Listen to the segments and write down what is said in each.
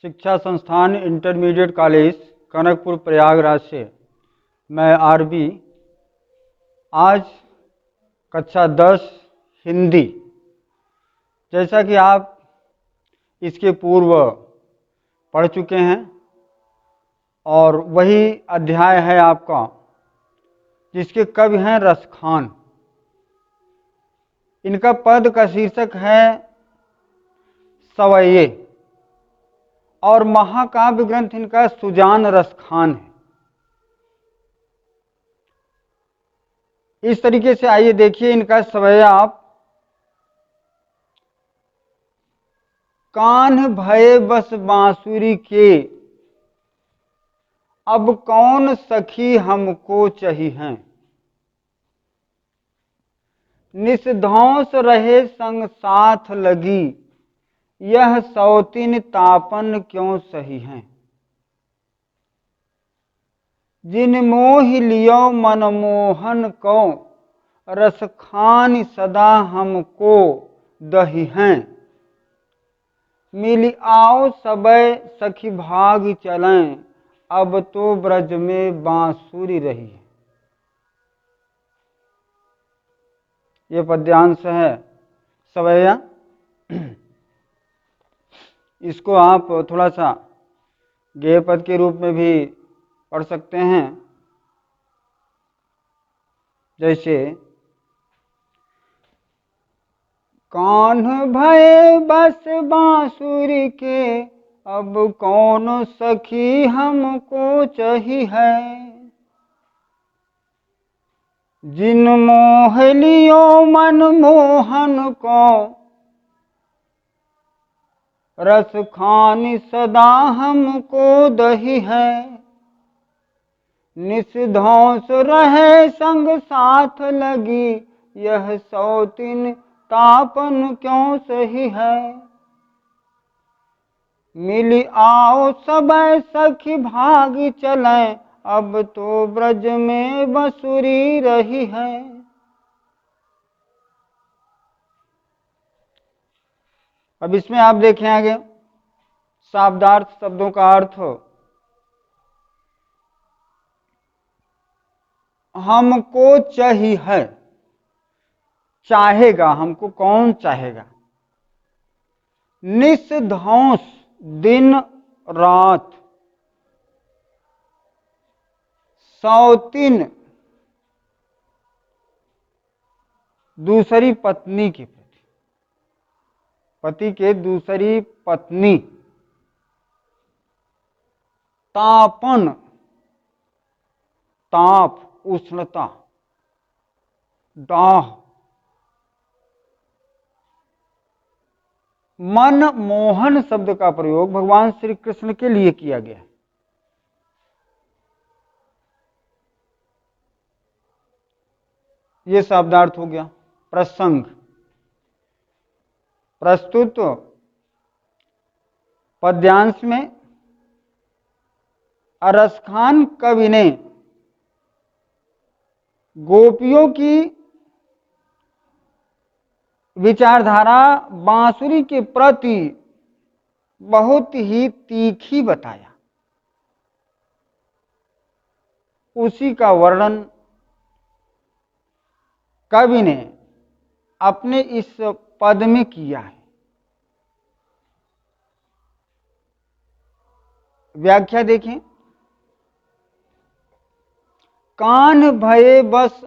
शिक्षा संस्थान intermediate college Kanakpur Prayagraj से मैं आरबी आज कक्षा 10 हिंदी। जैसा कि आप इसके पूर्व पढ़ चुके हैं और वही अध्याय है आपका जिसके कवि हैं रसखान। इनका पद का शीर्षक है सवैये और महाकाव्य ग्रंथ इनका सुजान रसखान है। इस तरीके से आइए देखिए इनका सवैया आप। कान्ह भये बस बांसुरी के, अब कौन सखी हमको चही हैं। निसधौंस रहे संग साथ लगी, यह सौतीन तापन क्यों सही हैं। जिन मोहि लियो मनमोहन को, रसखान सदा हमको दही हैं। मिली आओ सबे सखी भाग चलें, अब तो ब्रज में बांसुरी रही है। ये पद्यांश है सवैया। इसको आप थोड़ा सा गेय पद के रूप में भी पढ़ सकते हैं। जैसे कान्ह भये बस बांसुरी के, अब कौन सखी हमको चही है। जिन मोह लियो मन मोहन को, रसखान सदा हमको दही है। निसधौंस रहे संग साथ लगी, यह सौतीन तापन क्यों सही है। मिली आओ सबे सखी भाग चलें, अब तो ब्रज में बंसुरी रही है। अब इसमें आप देखें आगे शाब्दार्थ शब्दों का अर्थ। हमको चाहिए है, चाहेगा, हमको कौन चाहेगा। निसधौंस दिन रात, सौतीन दूसरी पत्नी के प्रति, पति के दूसरी पत्नी। तापन ताप उष्णता, दाह। मन मोहन शब्द का प्रयोग भगवान श्री कृष्ण के लिए किया गया है। यह शब्दार्थ हो गया। प्रसंग प्रस्तुत पद्यांश में रसखान कवि ने गोपियों की विचारधारा बांसुरी के प्रति बहुत ही तीखी बताया। उसी का वर्णन कवि ने अपने इस पद में किया है। व्याख्या देखें। कान्ह भये बस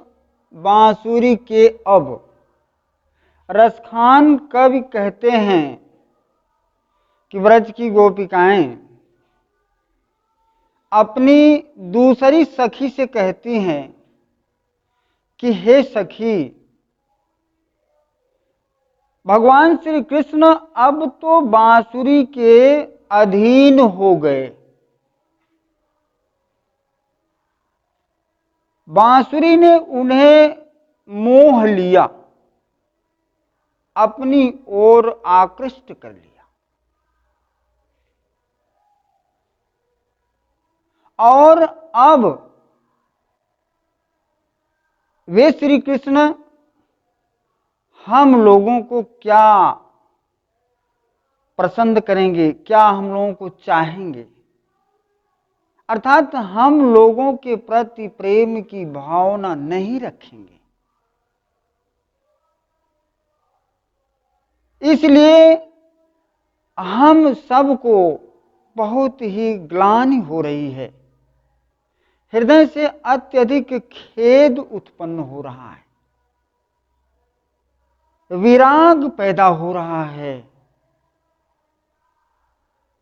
बांसुरी के, अब रसखान कवि कहते हैं कि व्रज की गोपिकाएं अपनी दूसरी सखी से कहती हैं कि हे सखी, भगवान श्री कृष्ण अब तो बांसुरी के अधीन हो गए। बांसुरी ने उन्हें मोह लिया, अपनी ओर आकृष्ट कर लिया और अब वे श्री कृष्ण हम लोगों को क्या पसंद करेंगे, क्या हम लोगों को चाहेंगे, अर्थात हम लोगों के प्रति प्रेम की भावना नहीं रखेंगे। इसलिए हम सबको बहुत ही ग्लानि हो रही है, हृदय से अत्यधिक खेद उत्पन्न हो रहा है, विराग पैदा हो रहा है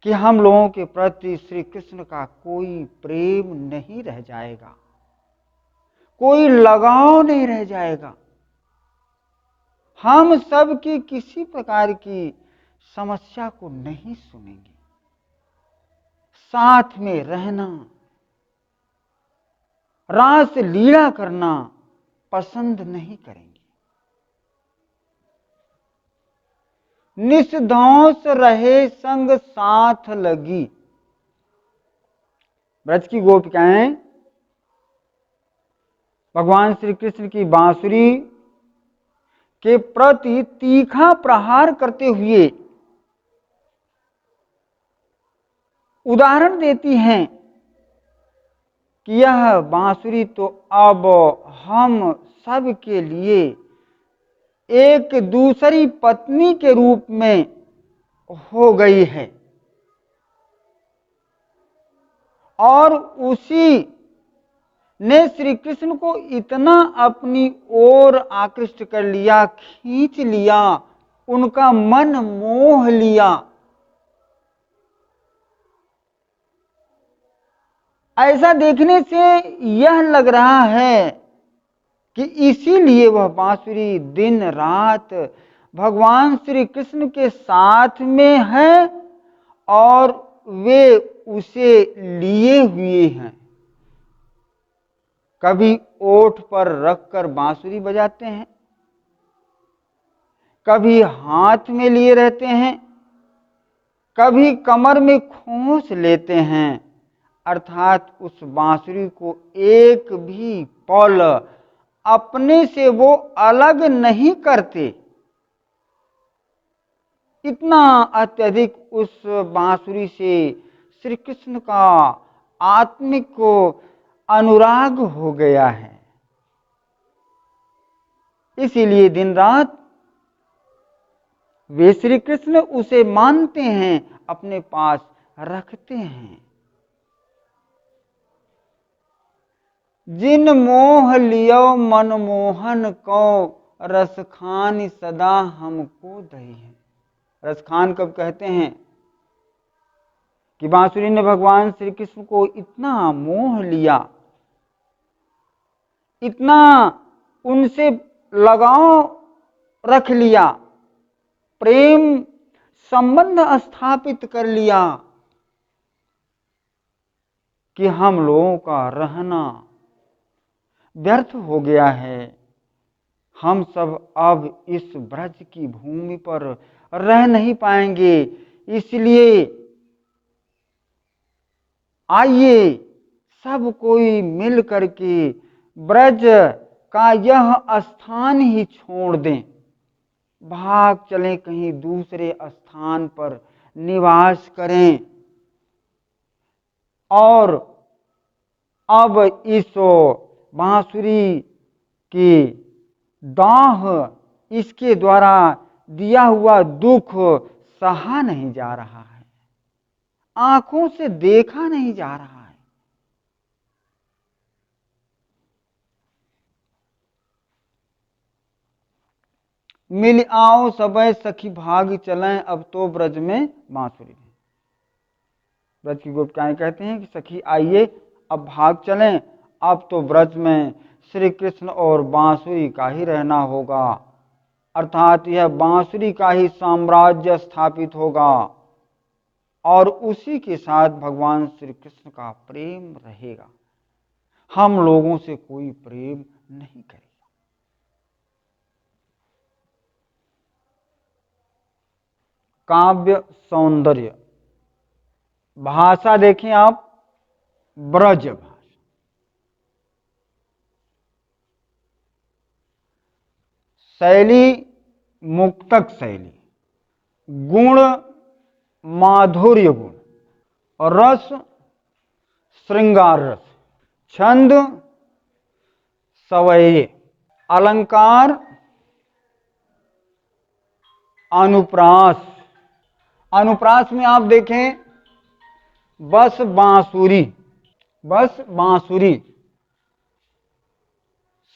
कि हम लोगों के प्रति श्री कृष्ण का कोई प्रेम नहीं रह जाएगा, कोई लगाव नहीं रह जाएगा। हम सब की किसी प्रकार की समस्या को नहीं सुनेंगे, साथ में रहना, रास लीला करना पसंद नहीं करेंगे। निष्धौंस रहे संग साथ लगी। ब्रज की गोपिकाएं भगवान श्री कृष्ण की बांसुरी के प्रति तीखा प्रहार करते हुए उदाहरण देती हैं कि यह बांसुरी तो अब हम सब के लिए एक दूसरी पत्नी के रूप में हो गई है, और उसी ने श्री कृष्ण को इतना अपनी ओर आकृष्ट कर लिया, खींच लिया, उनका मन मोह लिया। ऐसा देखने से यह लग रहा है कि इसीलिए वह बांसुरी दिन रात भगवान श्री कृष्ण के साथ में है और वे उसे लिए हुए हैं। कभी ओठ पर रखकर बांसुरी बजाते हैं, कभी हाथ में लिए रहते हैं, कभी कमर में खोस लेते हैं, अर्थात उस बांसुरी को एक भी पल अपने से वो अलग नहीं करते। इतना अत्यधिक उस बांसुरी से श्री कृष्ण का आत्मिक को अनुराग हो गया है। इसीलिए दिन रात वे श्री कृष्ण उसे मानते हैं, अपने पास रखते हैं। जिन मोह लियो मनमोहन को, रसखान सदा हमको दही है। रसखान कब कहते हैं कि बांसुरी ने भगवान श्री कृष्ण को इतना मोह लिया, इतना उनसे लगाव रख लिया, प्रेम संबंध स्थापित कर लिया कि हम लोगों का रहना व्यर्थ हो गया है। हम सब अब इस ब्रज की भूमि पर रह नहीं पाएंगे। इसलिए आइए सब कोई मिल करके ब्रज का यह स्थान ही छोड़ दें, भाग चलें, कहीं दूसरे स्थान पर निवास करें और अब इस बांसुरी की दाह, इसके द्वारा दिया हुआ दुख सहा नहीं जा रहा है, आंखों से देखा नहीं जा रहा है। मिल आओ सबे सखी भाग चलें, अब तो ब्रज में बांसुरी। ब्रज की गोपिकाएं कहते हैं कि सखी आइए अब भाग चलें, अब तो ब्रज में श्री कृष्ण और बांसुरी का ही रहना होगा, अर्थात यह बांसुरी का ही साम्राज्य स्थापित होगा और उसी के साथ भगवान श्री कृष्ण का प्रेम रहेगा। हम लोगों से कोई प्रेम नहीं करेगा। काव्य सौंदर्य, भाषा देखें आप, ब्रज भाषा, शैली मुक्तक शैली, गुण माधुर्य गुण, और रस श्रृंगार रस, छंद सवये, अलंकार अनुप्रास। अनुप्रास में आप देखें बस बांसुरी, बस बांसुरी,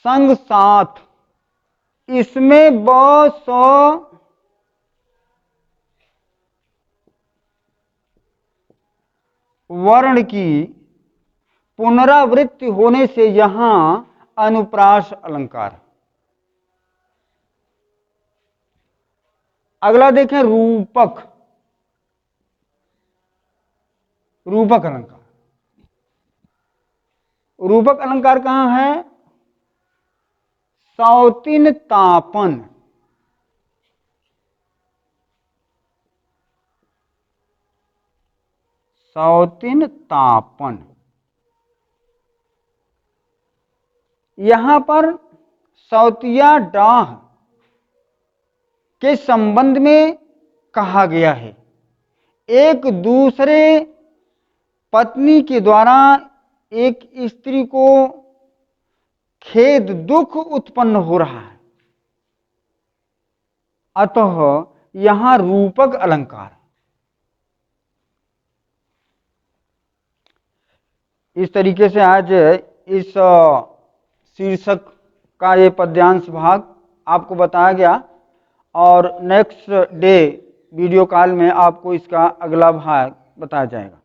संग साथ, इसमें ब स वर्ण की पुनरावृत्ति होने से यहां अनुप्रास अलंकार। अगला देखें रूपक, रूपक अलंकार। रूपक अलंकार कहां है? सौतिन तापन, सौतिन तापन। यहां पर सौतिया डाह के संबंध में कहा गया है। एक दूसरे पत्नी के द्वारा एक स्त्री को खेद दुख उत्पन्न हो रहा है, अतः यहां रूपक अलंकार। इस तरीके से आज इस शीर्षक का ये पद्यांश भाग आपको बताया गया, और नेक्स्ट डे वीडियो कॉल में आपको इसका अगला भाग बताया जाएगा।